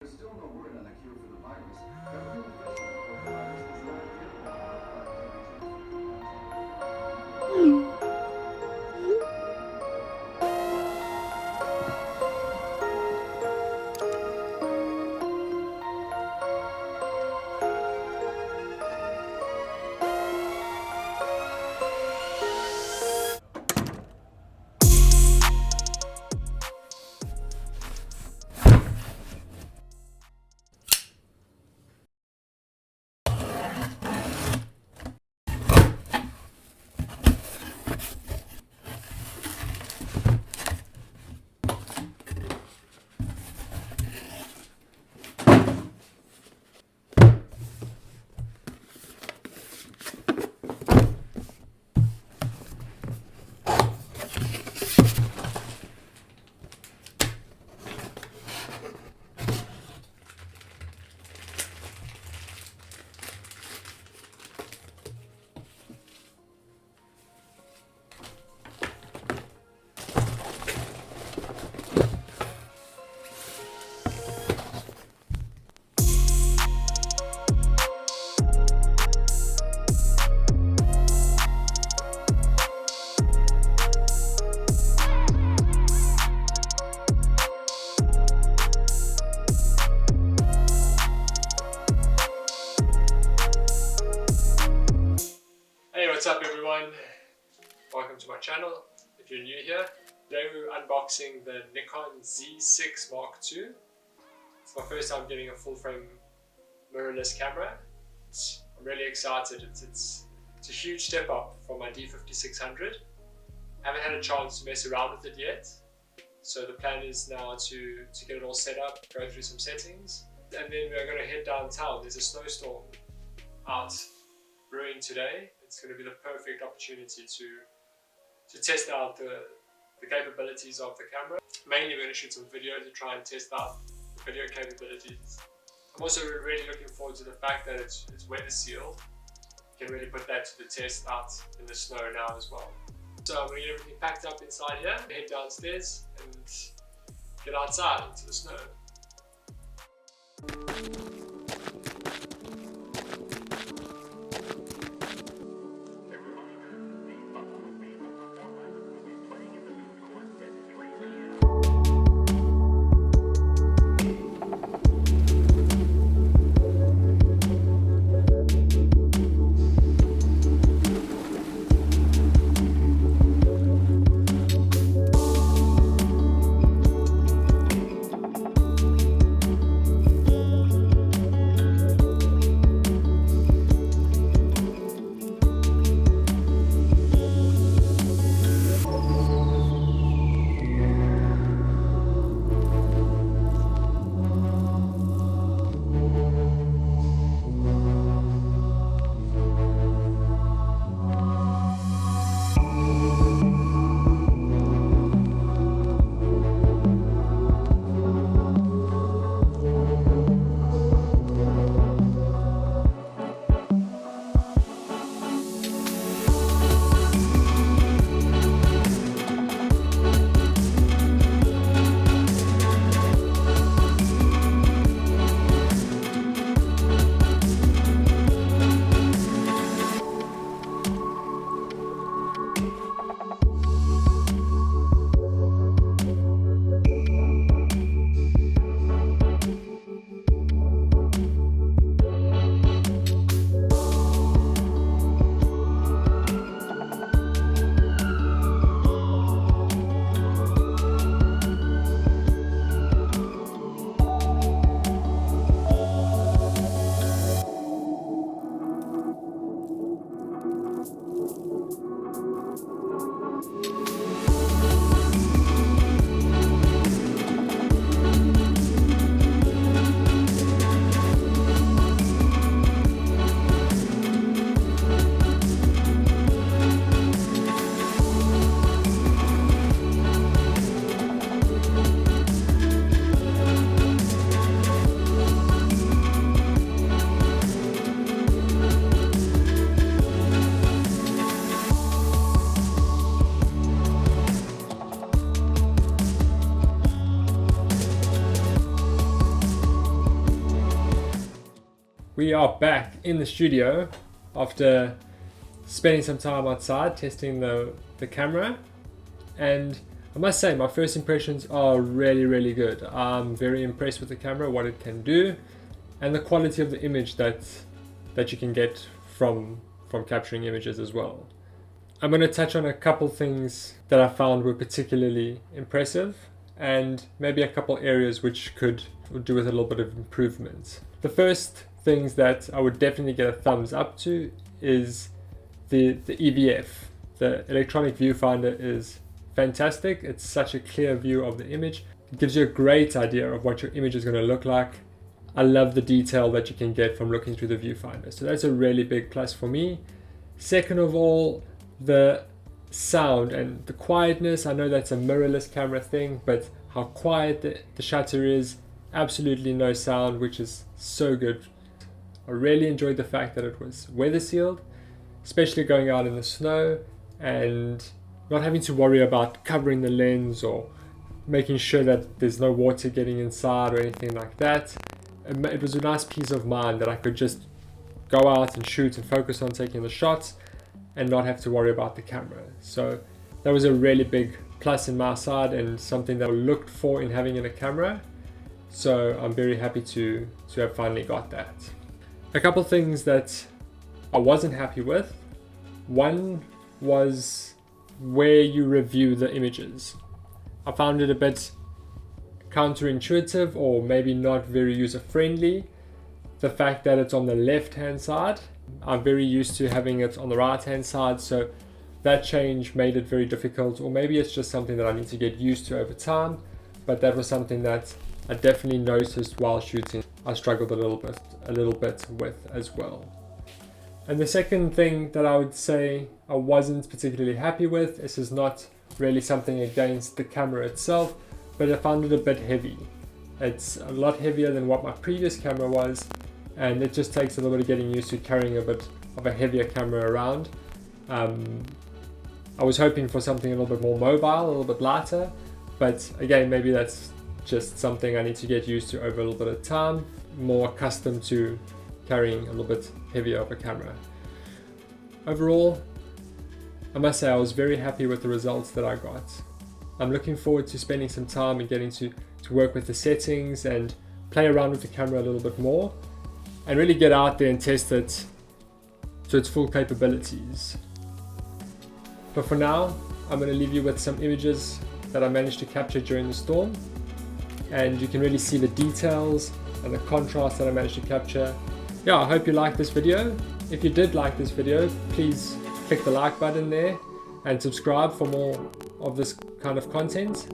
There's still no word on a cure for the virus. Government officials report the virus is not Hey, what's up everyone? Welcome to my channel. If you're new here, today we're unboxing the Nikon Z6 Mark II. It's my first time getting a full frame mirrorless camera. I'm really excited. It's a huge step up from my D5600. Haven't had a chance to mess around with it yet. So the plan is now to get it all set up, go through some settings, and then we're going to head downtown. There's a snowstorm out brewing today. It's going to be the perfect opportunity to test out the capabilities of the camera. Mainly we're going to shoot some video to try and test out the video capabilities. I'm also really looking forward to the fact that it's weather sealed. You can really put that to the test out in the snow now as well. So I'm going to get everything packed up inside here, head downstairs and get outside into the snow. we are back in the studio after spending some time outside testing the camera, and I must say my first impressions are really good. I'm very impressed with the camera, what it can do, and the quality of the image that you can get from capturing images as well. I'm going to touch on a couple things that I found were particularly impressive, and maybe a couple areas which could do with a little bit of improvement. The first things that I would definitely get a thumbs up to is the EVF. The electronic viewfinder is fantastic. It's such a clear view of the image. It gives you a great idea of what your image is going to look like. I love the detail that you can get from looking through the viewfinder. So that's a really big plus for me. Second of all, the sound and the quietness. I know that's a mirrorless camera thing, but how quiet the shutter is, absolutely no sound, which is so good. I really enjoyed the fact that it was weather sealed, especially going out in the snow and not having to worry about covering the lens or making sure that there's no water getting inside or anything like that. It was a nice peace of mind that I could just go out and shoot and focus on taking the shots and not have to worry about the camera. So that was a really big plus in my side and something that I looked for in having in a camera. So I'm very happy to have finally got that. A couple things that I wasn't happy with. One was where you review the images. I found it a bit counterintuitive or maybe not very user-friendly. The fact that it's on the left-hand side. I'm very used to having it on the right-hand side, so that change made it very difficult, or maybe it's just something that I need to get used to over time, but that was something that I definitely noticed while shooting. I struggled a little bit with as well. And the second thing that I would say I wasn't particularly happy with, this is not really something against the camera itself, but I found it a bit heavy. It's a lot heavier than what my previous camera was, and it just takes a little bit of getting used to carrying a bit of a heavier camera around. I was hoping for something a little bit more mobile, a little bit lighter, but again, maybe that's just something I need to get used to over a little bit of time, more accustomed to carrying a little bit heavier of a camera. Overall, I must say I was very happy with the results that I got. I'm looking forward to spending some time and getting to work with the settings and play around with the camera a little bit more and really get out there and test it to its full capabilities. But for now, I'm going to leave you with some images that I managed to capture during the storm, and you can really see the details and the contrast that I managed to capture. Yeah, I hope you liked this video. If you did like this video, please click the like button there and subscribe for more of this kind of content.